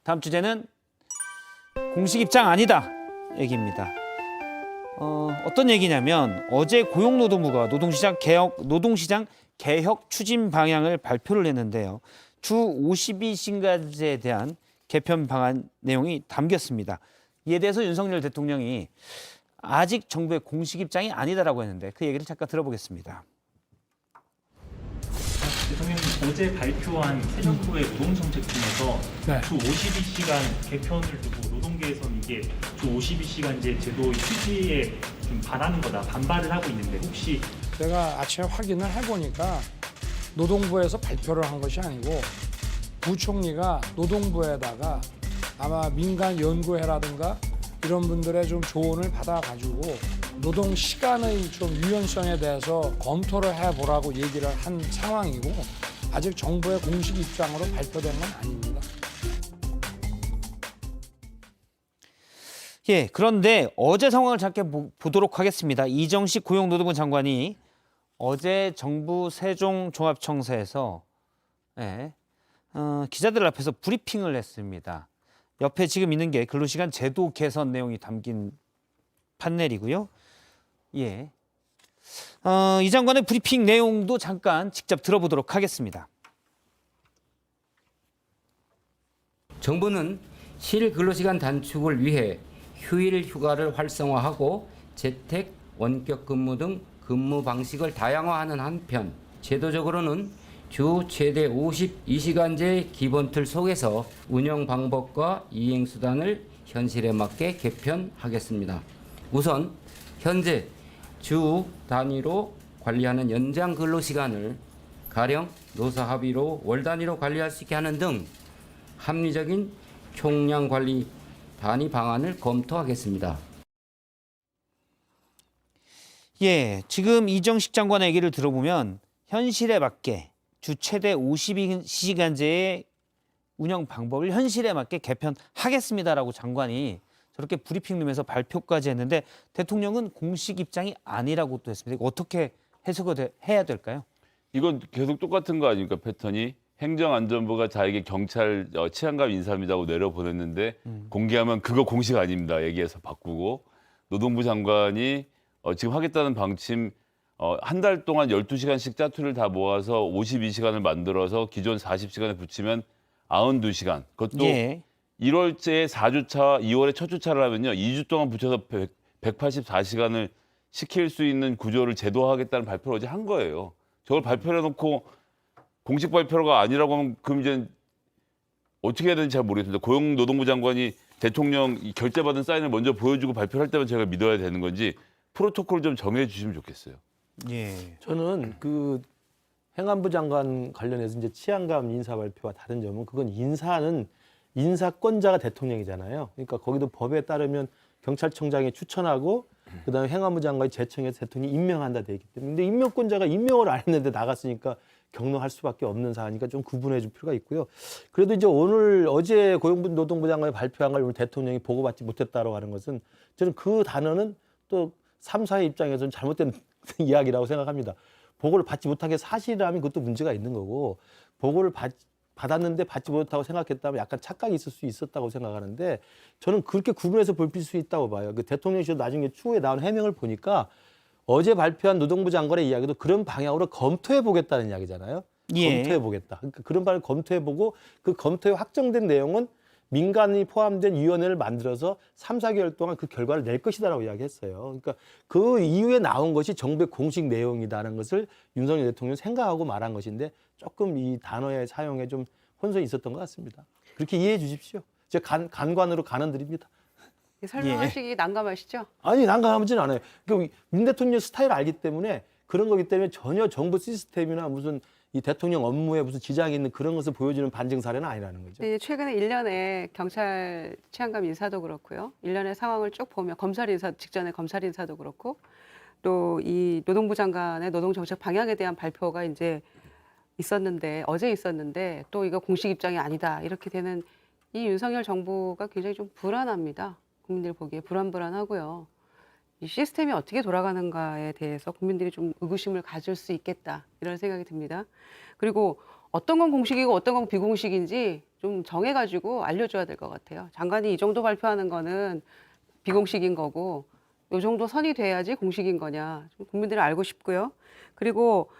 다음 주제는 공식 입장 아니다 얘기입니다. 어떤 얘기냐면 어제 고용노동부가 노동시장 개혁 추진 방향을 발표를 했는데요. 주 52시간제에 대한 개편 방안 내용이 담겼습니다. 이에 대해서 윤석열 대통령이 아직 정부의 공식 입장이 아니다라고 했는데 그 얘기를 잠깐 들어보겠습니다. 대통령님 어제 발표한 새 정부의 노동정책 중에서 주 52시간 개편을 두고 노동계에서는 이게 주 52시간제 제도의 취지에 좀 반하는 거다, 반발을 하고 있는데 혹시 제가 아침에 확인을 해보니까 노동부에서 발표를 한 것이 아니고 부총리가 노동부에다가 아마 민간 연구회라든가 이런 분들의 좀 조언을 받아가지고 노동 시간의 좀 유연성에 대해서 검토를 해보라고 얘기를 한 상황이고 아직 정부의 공식 입장으로 발표된 건 아닙니다. 예, 그런데 어제 상황을 잠깐 보도록 하겠습니다. 이정식 고용노동부 장관이 어제 정부 세종종합청사에서 기자들 앞에서 브리핑을 했습니다. 옆에 지금 있는 게 근로시간 제도 개선 내용이 담긴 판넬이고요. 예, 이 장관의 브리핑 내용도 잠깐 직접 들어보도록 하겠습니다. 정부는 실 근로시간 단축을 위해 휴일 휴가를 활성화하고 재택, 원격 근무 등 근무 방식을 다양화하는 한편 제도적으로는 주 최대 52시간제 기본 틀 속에서 운영 방법과 이행 수단을 현실에 맞게 개편하겠습니다. 우선 현재 주 단위로 관리하는 연장 근로시간을 가령 노사 합의로 월 단위로 관리할 수 있게 하는 등 합리적인 총량 관리 단위 방안을 검토하겠습니다. 예, 지금 이정식 장관의 얘기를 들어보면 현실에 맞게 주 최대 52시간제의 운영 방법을 현실에 맞게 개편하겠습니다라고 장관이 저렇게 브리핑룸에서 발표까지 했는데 대통령은 공식 입장이 아니라고 또 했습니다. 어떻게 해석을 해야 될까요? 이건 계속 똑같은 거 아닙니까, 패턴이? 행정안전부가 자에게 경찰 치안감 인사입니다고 내려보냈는데 공개하면 그거 공식 아닙니다 얘기해서 바꾸고 노동부 장관이 지금 하겠다는 방침 한 달 동안 12시간씩 짜투리를 다 모아서 52시간을 만들어서 기존 40시간에 붙이면 92시간. 그것도 1월째 4주차, 2월에 첫 주차를 하면요. 2주 동안 붙여서 184시간을 시킬 수 있는 구조를 제도화하겠다는 발표를 어제 한 거예요. 저걸 발표를 해놓고 공식 발표가 아니라고 하면 그럼 이제 어떻게 해야 되는지 잘 모르겠습니다. 고용노동부 장관이 대통령 결재받은 사인을 먼저 보여주고 발표를 할 때만 제가 믿어야 되는 건지 프로토콜 좀 정해 주시면 좋겠어요. 예. 저는 그 행안부 장관 관련해서 이제 치안감 인사 발표와 다른 점은 그건 인사는 인사권자가 대통령이잖아요. 그러니까 거기도 법에 따르면 경찰청장이 추천하고 그다음에 행안부 장관이 제청해서 대통령이 임명한다 돼 있기 때문에 근데 임명권자가 임명을 안 했는데 나갔으니까 경로할 수밖에 없는 사안이니까 좀 구분해 줄 필요가 있고요. 그래도 이제 어제 고용노동부 장관이 발표한 걸 오늘 대통령이 보고받지 못했다고 하는 것은 저는 그 단어는 또 3사의 입장에서는 잘못된 이야기라고 생각합니다. 보고를 받지 못한 게 사실이라면 그것도 문제가 있는 거고 보고를 받았는데 받지 못하고 생각했다면 약간 착각이 있을 수 있었다고 생각하는데 저는 그렇게 구분해서 볼 수 있다고 봐요. 그 대통령실도 나중에 추후에 나온 해명을 보니까 어제 발표한 노동부 장관의 이야기도 그런 방향으로 검토해 보겠다는 이야기잖아요. 예. 검토해 보겠다. 그러니까 그런 방을 검토해 보고 그 검토에 확정된 내용은 민간이 포함된 위원회를 만들어서 3, 4개월 동안 그 결과를 낼 것이다라고 이야기했어요. 그러니까 그 이후에 나온 것이 정부의 공식 내용이다라는 것을 윤석열 대통령이 생각하고 말한 것인데 조금 이 단어의 사용에 좀 혼선이 있었던 것 같습니다. 그렇게 이해해 주십시오. 제가 간관으로 간언드립니다. 설명하시기 난감하시죠? 아니 난감하지는 않아요. 그러니까 윤 대통령 스타일을 알기 때문에 그런 거기 때문에 전혀 정부 시스템이나 무슨 이 대통령 업무에 무슨 지장이 있는 그런 것을 보여주는 반증 사례는 아니라는 거죠. 네, 최근에 1년에 경찰 치안감 인사도 그렇고요. 1년의 상황을 쭉 보면 검찰 인사 직전에 검찰 인사도 그렇고 또 이 노동부 장관의 노동정책 방향에 대한 발표가 이제 어제 있었는데 또 이거 공식 입장이 아니다 이렇게 되는 이 윤석열 정부가 굉장히 좀 불안합니다. 국민들 보기에 불안하고요. 이 시스템이 어떻게 돌아가는가에 대해서 국민들이 좀 의구심을 가질 수 있겠다 이런 생각이 듭니다. 그리고 어떤 건 공식이고 어떤 건 비공식인지 좀 정해가지고 알려줘야 될 것 같아요. 장관이 이 정도 발표하는 거는 비공식인 거고 요 정도 선이 돼야지 공식인 거냐 좀 국민들이 알고 싶고요. 그리고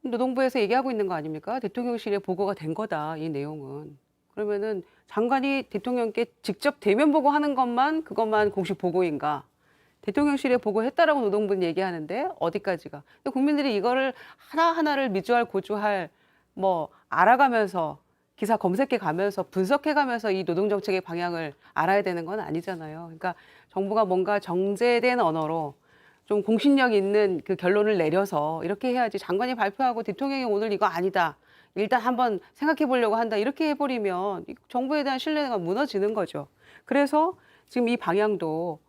노동부에서 얘기하고 있는 거 아닙니까? 대통령실에 보고가 된 거다 이 내용은. 그러면은 장관이 대통령께 직접 대면 보고하는 그것만 공식 보고인가? 대통령실에 보고했다라고 노동부는 얘기하는데 어디까지가? 근데 국민들이 이거를 하나하나를 미주알 고주할 뭐 알아가면서 기사 검색해 가면서 분석해 가면서 이 노동 정책의 방향을 알아야 되는 건 아니잖아요. 그러니까 정부가 뭔가 정제된 언어로 좀 공신력 있는 그 결론을 내려서 이렇게 해야지 장관이 발표하고 대통령이 오늘 이거 아니다. 일단 한번 생각해 보려고 한다. 이렇게 해버리면 정부에 대한 신뢰가 무너지는 거죠. 그래서 지금 이 방향도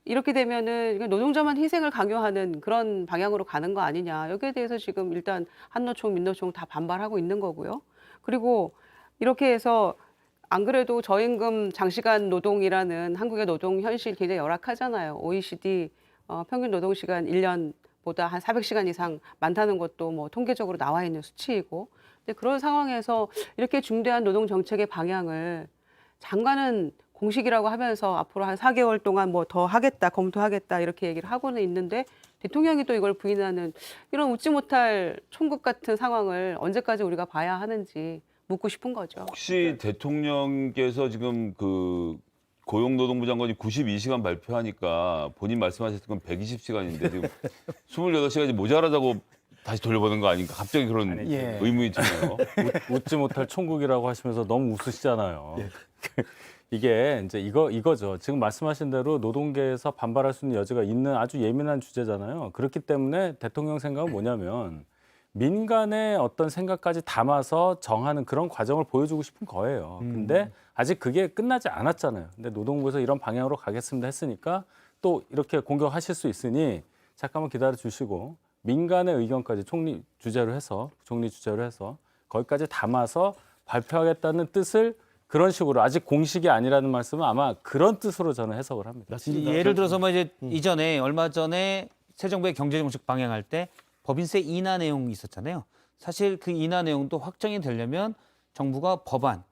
이렇게 되면은 노동자만 희생을 강요하는 그런 방향으로 가는 거 아니냐. 여기에 대해서 지금 일단 한노총, 민노총 다 반발하고 있는 거고요. 그리고 이렇게 해서 안 그래도 저임금 장시간 노동이라는 한국의 노동 현실 굉장히 열악하잖아요. OECD 평균 노동 시간 1년보다 한 400시간 이상 많다는 것도 뭐 통계적으로 나와 있는 수치이고. 근데 그런 상황에서 이렇게 중대한 노동 정책의 방향을 장관은 공식이라고 하면서 앞으로 한 4개월 동안 뭐 더 하겠다, 검토하겠다 이렇게 얘기를 하고는 있는데 대통령이 또 이걸 부인하는 이런 웃지 못할 총국 같은 상황을 언제까지 우리가 봐야 하는지 묻고 싶은 거죠. 혹시 대통령께서 지금 그 고용노동부 장관이 92시간 발표하니까 본인 말씀하셨던 건 120시간인데 지금 28시간이 모자라다고 다시 돌려보는 거 아닌가? 갑자기 그런 의문이 드네요. 웃지 못할 총국이라고 하시면서 너무 웃으시잖아요. 이게 이제 이거죠. 지금 말씀하신 대로 노동계에서 반발할 수 있는 여지가 있는 아주 예민한 주제잖아요. 그렇기 때문에 대통령 생각은 뭐냐면 민간의 어떤 생각까지 담아서 정하는 그런 과정을 보여주고 싶은 거예요. 근데 아직 그게 끝나지 않았잖아요. 근데 노동부에서 이런 방향으로 가겠습니다 했으니까 또 이렇게 공격하실 수 있으니 잠깐만 기다려 주시고 민간의 의견까지 총리 주재로 해서 거기까지 담아서 발표하겠다는 뜻을 그런 식으로 아직 공식이 아니라는 말씀은 아마 그런 뜻으로 저는 해석을 합니다. 예를 들어서 뭐 이제 이전에 얼마 전에 새 정부의 경제정책 방향할 때 법인세 인하 내용이 있었잖아요. 사실 그 인하 내용도 확정이 되려면 정부가 법안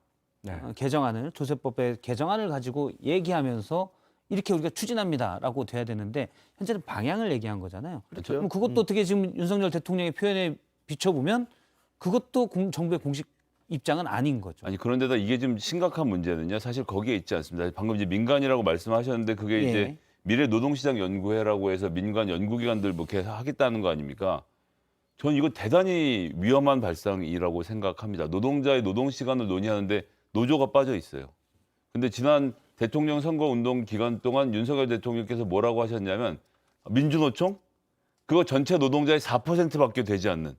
개정안을 조세법의 개정안을 가지고 얘기하면서 이렇게 우리가 추진합니다라고 돼야 되는데 현재는 방향을 얘기한 거잖아요. 그렇죠. 그럼 그것도 어떻게 지금 윤석열 대통령의 표현에 비춰보면 그것도 정부의 공식 입장은 아닌 거죠. 아니 그런데다 이게 좀 심각한 문제는요. 사실 거기에 있지 않습니다. 방금 이제 민간이라고 말씀하셨는데 그게 이제 미래노동시장연구회라고 해서 민간 연구기관들 뭐 이렇게 하겠다는 거 아닙니까? 저는 이거 대단히 위험한 발상이라고 생각합니다. 노동자의 노동시간을 논의하는데 노조가 빠져 있어요. 근데 지난 대통령 선거운동 기간 동안 윤석열 대통령께서 뭐라고 하셨냐면 민주노총? 그거 전체 노동자의 4%밖에 되지 않는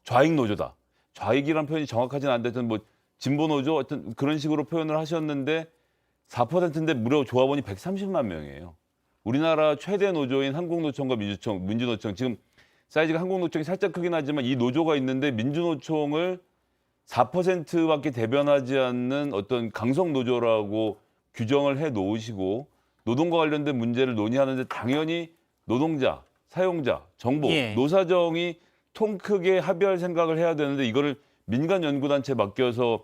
좌익 노조다. 좌익이란 표현이 정확하지는 않은데 뭐 진보 노조 어떤 그런 식으로 표현을 하셨는데 4%인데 무려 조합원이 130만 명이에요. 우리나라 최대 노조인 한국노총과 민주노총 지금 사이즈가 한국노총이 살짝 크긴 하지만 이 노조가 있는데 민주노총을 4%밖에 대변하지 않는 어떤 강성 노조라고 규정을 해 놓으시고 노동과 관련된 문제를 논의하는데 당연히 노동자, 사용자, 정보, 노사정이 통 크게 합의할 생각을 해야 되는데 이거를 민간 연구단체에 맡겨서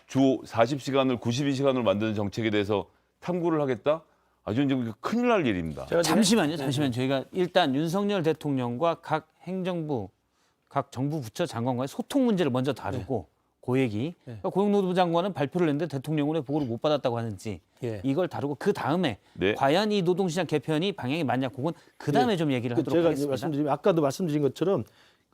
주 40시간을 92시간으로 만드는 정책에 대해서 탐구를 하겠다? 아주 이제 큰일 날 일입니다. 잠시만요. 저희가 일단 윤석열 대통령과 각 행정부, 각 정부 부처 장관과의 소통 문제를 먼저 다루고 그 얘기. 그러니까 고용노동부 장관은 발표를 했는데 대통령은 왜 보고를 못 받았다고 하는지 이걸 다루고 그 다음에 과연 이 노동시장 개편이 방향이 맞냐 그건 그 다음에 좀 얘기를 하도록 제가 하겠습니다. 말씀드리면 아까도 말씀드린 것처럼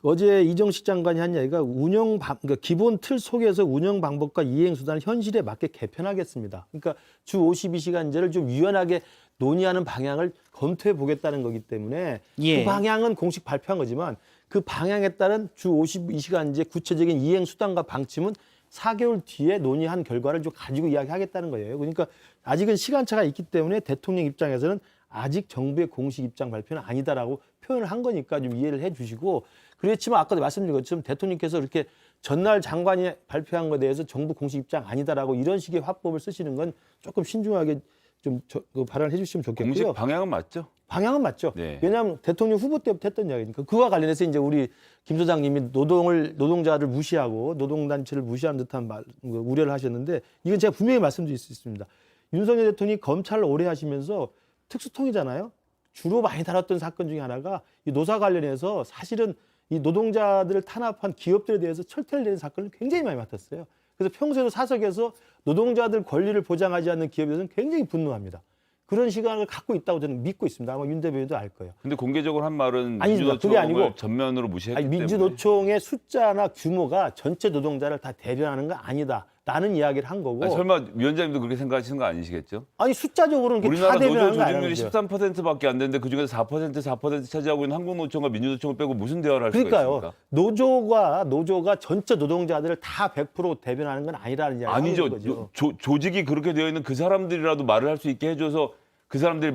어제 이정식 장관이 한 얘기가 그러니까 기본 틀 속에서 운영 방법과 이행 수단을 현실에 맞게 개편하겠습니다. 그러니까 주 52시간제를 좀 유연하게 논의하는 방향을 검토해 보겠다는 거기 때문에 그 방향은 공식 발표한 거지만 그 방향에 따른 주 52시간제 구체적인 이행 수단과 방침은 4개월 뒤에 논의한 결과를 좀 가지고 이야기하겠다는 거예요. 그러니까 아직은 시간차가 있기 때문에 대통령 입장에서는 아직 정부의 공식 입장 발표는 아니다라고 표현을 한 거니까 좀 이해를 해 주시고 그렇지만 아까도 말씀드린 것처럼 대통령께서 이렇게 전날 장관이 발표한 것에 대해서 정부 공식 입장 아니다라고 이런 식의 화법을 쓰시는 건 조금 신중하게 그 발언해 주시면 좋겠고요. 공식 방향은 맞죠? 방향은 맞죠. 네. 왜냐하면 대통령 후보 때부터 했던 이야기니까. 그와 관련해서 이제 우리 김 소장님이 노동자를 무시하고 노동단체를 무시하는 듯한 우려를 하셨는데 이건 제가 분명히 말씀드릴 수 있습니다. 윤석열 대통령이 검찰을 오래 하시면서 특수통이잖아요. 주로 많이 다뤘던 사건 중에 하나가 이 노사 관련해서 사실은 이 노동자들을 탄압한 기업들에 대해서 철퇴를 내는 사건을 굉장히 많이 맡았어요. 그래서 평소에도 사석에서 노동자들 권리를 보장하지 않는 기업에 대해서는 굉장히 분노합니다. 그런 시각을 갖고 있다고 저는 믿고 있습니다. 아마 윤 대변인도 알 거예요. 근데 공개적으로 한 말은 아닙니다. 그게 아니고 민주노총을 전면으로 무시했기 때문에. 민주노총의 숫자나 규모가 전체 노동자를 다 대변하는 거 아니다. 라는 이야기를 한 거고. 아니, 설마 위원장님도 그렇게 생각하시는 거 아니시겠죠? 아니 숫자적으로는 이렇게 우리나라 다 노조 대변하는 거 조직률이 아니에요. 13%밖에 안 되는데 그중에서 4% 차지하고 있는 한국노총과 민주노총을 빼고 무슨 대화를 할 수가 그러니까요. 있습니까? 노조가 전체 노동자들을 다 100% 대변하는 건 아니라는 이야기를 아니죠. 하는 거죠. 조직이 그렇게 되어 있는 그 사람들이라도 말을 할 수 있게 해줘서 그 사람들이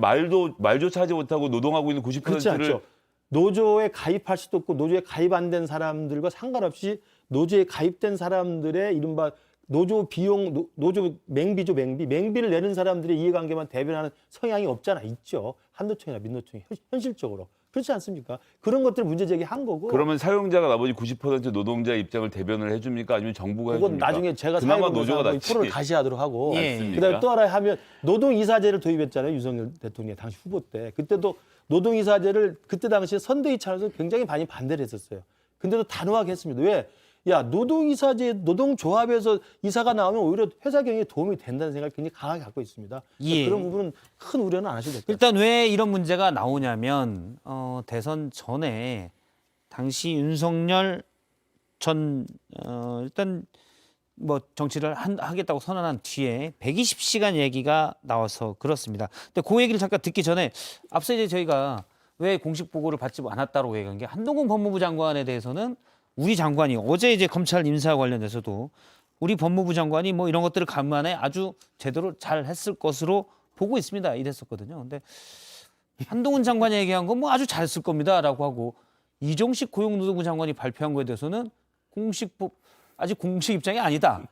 말조차 하지 못하고 노동하고 있는 그렇지 90%를 않죠. 노조에 가입할 수도 없고 노조에 가입 안 된 사람들과 상관없이 노조에 가입된 사람들의 이른바 노조 비용, 노조 맹비를 내는 사람들의 이해관계만 대변하는 성향이 없잖아. 있죠. 한노총이나 민노총이 현실적으로. 그렇지 않습니까? 그런 것들 문제 제기한 거고. 그러면 사용자가 나머지 90% 노동자의 입장을 대변을 해줍니까? 아니면 정부가 그건 해줍니까? 나중에 제가 그나마 노조가 사회복지사하고 낫지. 프로를 다시 하도록 하고. 예. 그다음에 또 하나 하면 노동이사제를 도입했잖아요. 윤석열 대통령이 당시 후보 때. 그때도 노동이사제를 그때 당시에 선대위 차원에서 굉장히 많이 반대를 했었어요. 근데도 단호하게 했습니다. 왜? 야, 노동이사제, 노동조합에서 이사가 나오면 오히려 회사 경영에 도움이 된다는 생각을 굉장히 강하게 갖고 있습니다. 예. 그런 부분은 큰 우려는 안 하셔도 될 것 같아요. 일단 왜 이런 문제가 나오냐면 대선 전에 당시 윤석열 전 일단 뭐 정치를 하겠다고 선언한 뒤에 120시간 얘기가 나와서 그렇습니다. 근데 그 얘기를 잠깐 듣기 전에 앞서 이제 저희가 왜 공식 보고를 받지 않았다고 얘기한 게 한동훈 법무부 장관에 대해서는 우리 장관이 어제 이제 검찰 인사 관련해서도 우리 법무부 장관이 뭐 이런 것들을 감안해 아주 제대로 잘 했을 것으로 보고 있습니다. 이랬었거든요. 근데 한동훈 장관이 얘기한 건 뭐 아주 잘했을 겁니다라고 하고 이종식 고용노동부 장관이 발표한 거에 대해서는 아직 공식 입장이 아니다.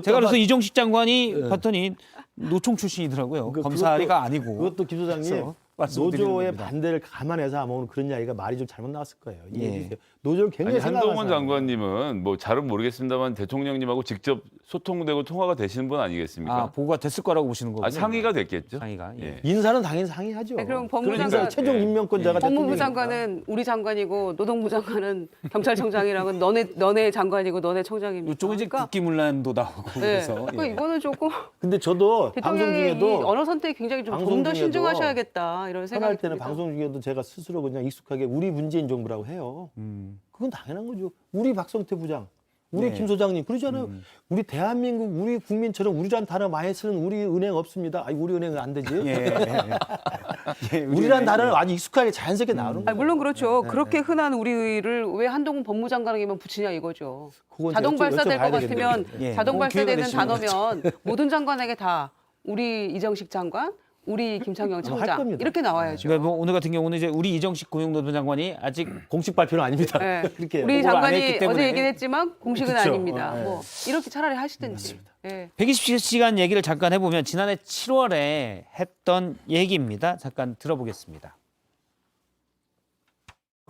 제가 그래서 이종식 장관이 봤더니 노총 출신이더라고요. 검사리가 아니고. 그것도 김 소장님 그래서 말씀드리는 노조의 겁니다. 반대를 감안해서 아마 오늘 그런 이야기가 말이 좀 잘못 나왔을 거예요. 예. 이해해 주세요. 노조를 굉장히 아니, 생각하는 한동훈 사람이에요. 장관님은 뭐 잘은 모르겠습니다만 대통령님하고 직접 소통되고 통화가 되시는 분 아니겠습니까? 보고가 됐을 거라고 보시는 거군요. 상의가 됐겠죠. 상의가. 예. 예. 인사는 당연히 상의하죠. 네, 그럼 그러니까 법무장관 최종 임명권자가 법무부 대통령이니까. 장관은 우리 장관이고 노동부 장관은 경찰청장이랑은 너네 장관이고 너네 청장입니다. 이쪽은 이제 그러니까, 국기문란도 나오고 네. 그래서 그러니까 예. 이거는 조금 근데 저도 방송 대통령의 이 중에도 언어 선택이 굉장히 좀 방송 더 중에도 신중하셔야겠다 이런 생각이 선할 때는 듭니다. 방송 중에도 제가 스스로 그냥 익숙하게 우리 문재인 정부라고 해요. 그건 당연한 거죠. 우리 박성태 부장, 우리 네. 김 소장님 그러잖아요. 우리 대한민국 우리 국민처럼 우리란 단어 많이 쓰는 우리 은행 없습니다. 아니 우리 은행은 안 되지. 예, 우리란 단어는 아주 익숙하게 자연스럽게 나오는 아니, 거예요. 물론 그렇죠. 그렇게 흔한 우리를 왜 한동훈 법무장관에게만 붙이냐 이거죠. 그건 자동 여쭤- 발사될 것 여쭤봐야 되겠네요. 같으면 예. 자동 너무 기회가 발사되는 되시는 단어면 모든 장관에게 다 우리 이정식 장관, 우리 김창경 할 청장 겁니다. 이렇게 나와야죠. 그러니까 뭐 오늘 같은 경우는 이제 우리 이정식 고용노동부 장관이 아직 공식 발표는 아닙니다. 네. 그렇게 우리 보고를 안 장관이 했기 때문에. 어제 얘기는 했지만 공식은 그쵸. 아닙니다. 네. 뭐 이렇게 차라리 하시든지. 예. 120시간 얘기를 잠깐 해보면 지난해 7월에 했던 얘기입니다. 잠깐 들어보겠습니다.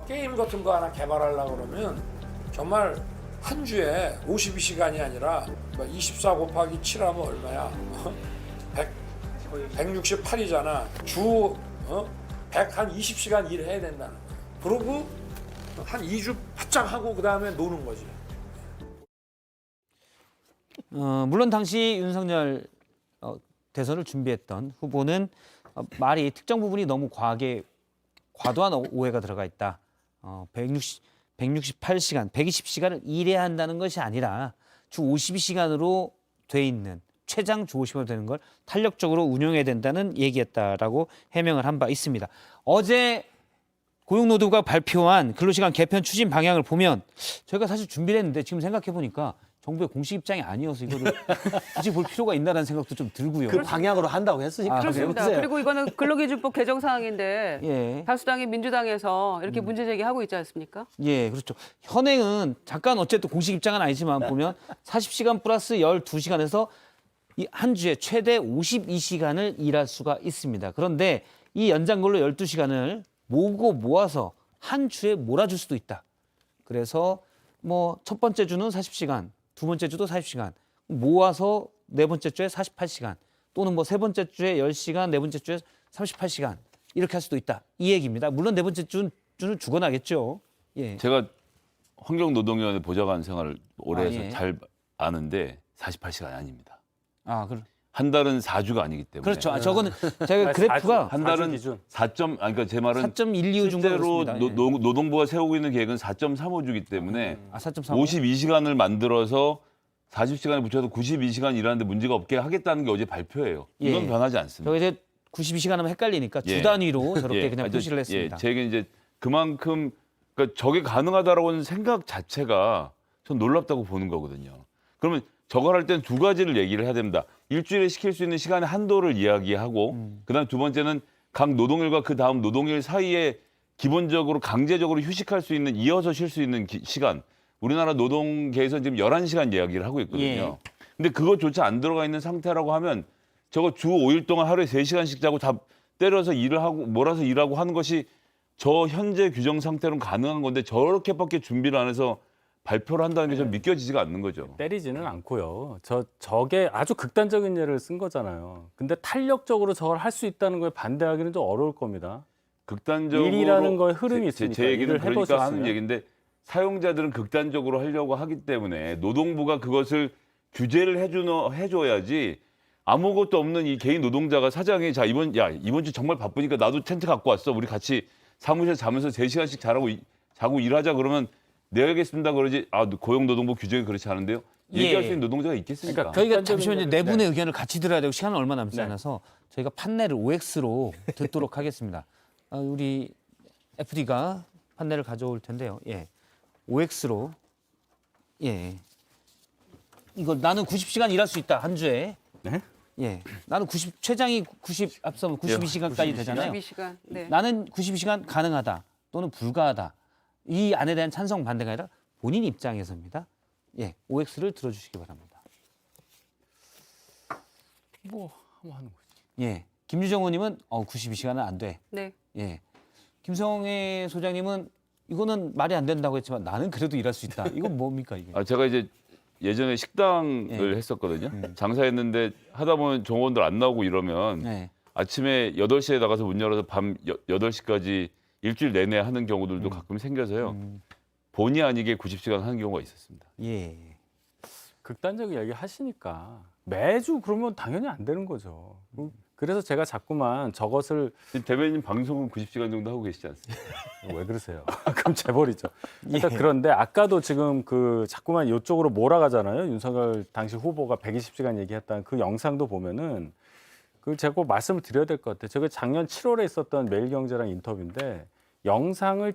게임 같은 거 하나 개발하려고 그러면 정말 한 주에 52시간이 아니라 24 곱하기 7하면 얼마야? 168이잖아. 주 120시간 일해야 된다는 거야. 그러고 한 2주 바짝 하고 그다음에 노는 거지. 물론 당시 윤석열 대선을 준비했던 후보는 말이 특정 부분이 너무 과도한 오해가 들어가 있다. 168시간, 120시간을 일해야 한다는 것이 아니라 주 52시간으로 돼 있는 최장 주 50시간 되는 걸 탄력적으로 운영해야 된다는 얘기였다라고 해명을 한 바 있습니다. 어제 고용노동부가 발표한 근로시간 개편 추진 방향을 보면 저희가 사실 준비를 했는데 지금 생각해 보니까 정부의 공식 입장이 아니어서 이거를 굳이 볼 필요가 있나라는 생각도 좀 들고요. 그 방향으로 한다고 했으니까. 그렇습니다. 해보세요. 그리고 이거는 근로기준법 개정 사항인데 예. 다수당이 민주당에서 이렇게 문제 제기하고 있지 않습니까? 예, 그렇죠. 현행은 잠깐 어쨌든 공식 입장은 아니지만 보면 40시간 플러스 12시간에서 이 한 주에 최대 52시간을 일할 수가 있습니다. 그런데 이 연장근로 12시간을 모아서 한 주에 몰아줄 수도 있다. 그래서 뭐 첫 번째 주는 40시간, 두 번째 주도 40시간, 모아서 네 번째 주에 48시간, 또는 뭐 세 번째 주에 10시간, 네 번째 주에 38시간 이렇게 할 수도 있다. 이 얘기입니다. 물론 네 번째 주는 죽어나겠죠. 예. 제가 환경노동위원회 보좌관 생활을 오래 해서 예. 잘 아는데 48시간이 아닙니다. 아, 그럼 한 달은 4주가 아니기 때문에. 그렇죠. 아, 저거는 제가 그래프가 한 사주 달은 기준. 4점, 아니 그러니까 제 말은 4.12주 정도 실제로 그렇습니다. 예. 노동부가 세우고 있는 계획은 4.35주기 때문에 아, 4.35. 52시간을 만들어서 40시간에 붙여서 92시간 일하는데 문제가 없게 하겠다는 게 어제 발표예요. 이건 예. 변하지 않습니다. 저가 이제 92시간 하면 헷갈리니까 예. 주 단위로 저렇게 예. 그냥 아니, 표시를 했습니다. 제 얘기는 이제 그만큼 그러니까 저게 가능하다라고는 생각 자체가 전 놀랍다고 보는 거거든요. 그러면 저걸 할 땐 두 가지를 얘기를 해야 됩니다. 일주일에 시킬 수 있는 시간의 한도를 이야기하고 그다음 두 번째는 각 노동일과 그 다음 노동일 사이에 기본적으로 강제적으로 휴식할 수 있는 이어서 쉴 수 있는 시간. 우리나라 노동계에서 지금 11시간 이야기를 하고 있거든요. 예. 근데 그것조차 안 들어가 있는 상태라고 하면 저거 주 5일 동안 하루에 3시간씩 자고 다 때려서 일을 하고 몰아서 일하고 하는 것이 저 현재 규정 상태로는 가능한 건데 저렇게밖에 준비를 안 해서 발표를 한다는 게 좀 믿겨지지가 않는 거죠. 때리지는 않고요. 저게 아주 극단적인 예를 쓴 거잖아요. 근데 탄력적으로 저걸 할 수 있다는 거에 반대하기는 좀 어려울 겁니다. 극단적으로 일이라는 거에 흐름이 제 있으니까 얘기는 일을 그러니까 해보셨으면. 하는 얘기인데 사용자들은 극단적으로 하려고 하기 때문에 노동부가 그것을 규제를 해줘야지 아무것도 없는 이 개인 노동자가 사장이 자 이번 주 정말 바쁘니까 나도 텐트 갖고 왔어. 우리 같이 사무실 자면서 3시간씩 자고 일하자 그러면 네 알겠습니다 그러지 고용노동부 규정이 그렇지 않은데요. 얘기할 수 있는 노동자가 있겠습니까? 저희가 잠시만요. 네 분의 네. 의견을 같이 들어야 되고 시간은 얼마 남지 네. 않아서 저희가 판넬을 OX로 듣도록 하겠습니다. 우리 FD가 판넬을 가져올 텐데요. 예. OX로 예. 이거 나는 90시간 일할 수 있다. 한 주에. 네? 예. 나는 최장이 90 앞서면 92시간까지 되잖아요. 92시간. 네. 나는 92시간 가능하다 또는 불가하다. 이 안에 대한 찬성 반대가 아니라 본인 입장에서입니다. 예, OX를 들어주시기 바랍니다. 뭐 한번 하는 거지. 예, 김유정 의원님은 92시간은 안 돼. 네. 예, 김성애 소장님은 이거는 말이 안 된다고 했지만 나는 그래도 일할 수 있다. 이건 뭡니까 이게? 제가 이제 예전에 식당을 했었거든요. 장사했는데 하다 보면 종업원들 안 나오고 이러면 네. 아침에 8시에 나가서 문 열어서 밤 8시까지 일주일 내내 하는 경우들도 가끔 생겨서요. 본의 아니게 90시간 하는 경우가 있었습니다. 예. 극단적인 이야기 하시니까 매주 그러면 당연히 안 되는 거죠. 그래서 제가 자꾸만 저것을 지금 대변인 방송은 90시간 정도 하고 계시지 않습니까? 왜 그러세요? 그럼 재벌이죠. 그러니까 그런데 아까도 지금 자꾸만 이쪽으로 몰아가잖아요. 윤석열 당시 후보가 120시간 얘기했다는 그 영상도 보면은 제가 꼭 말씀을 드려야 될 것 같아요. 저게 작년 7월에 있었던 매일경제랑 인터뷰인데 영상을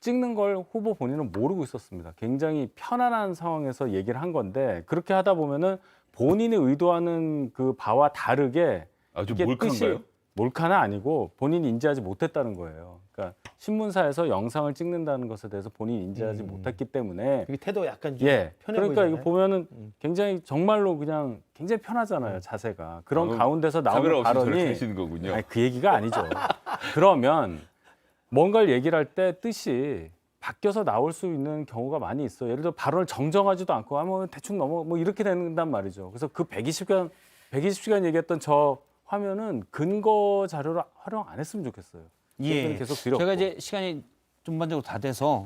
찍는 걸 후보 본인은 모르고 있었습니다. 굉장히 편안한 상황에서 얘기를 한 건데 그렇게 하다 보면은 본인이 의도하는 그 바와 다르게 좀 이게 몰카인가요? 몰카는 아니고 본인이 인지하지 못했다는 거예요. 그러니까 신문사에서 영상을 찍는다는 것에 대해서 본인이 인지하지 못했기 때문에 이게 태도가 약간 좀 예. 편해 그러니까 보이잖아요. 이거 보면은 굉장히 정말로 그냥 굉장히 편하잖아요, 자세가. 그런 가운데서 카메라 나오는 없이 저렇게 발언이 하시는 거군요. 아니, 그 얘기가 아니죠. 그러면 뭔가를 얘기를 할 때 뜻이 바뀌어서 나올 수 있는 경우가 많이 있어요. 예를 들어 발언을 정정하지도 않고 뭐 대충 뭐 이렇게 된단 말이죠. 그래서 그 120시간 얘기했던 저 화면은 근거 자료로 활용 안 했으면 좋겠어요. 예. 계속 드렸고. 제가 이제 시간이 전반적으로 다 돼서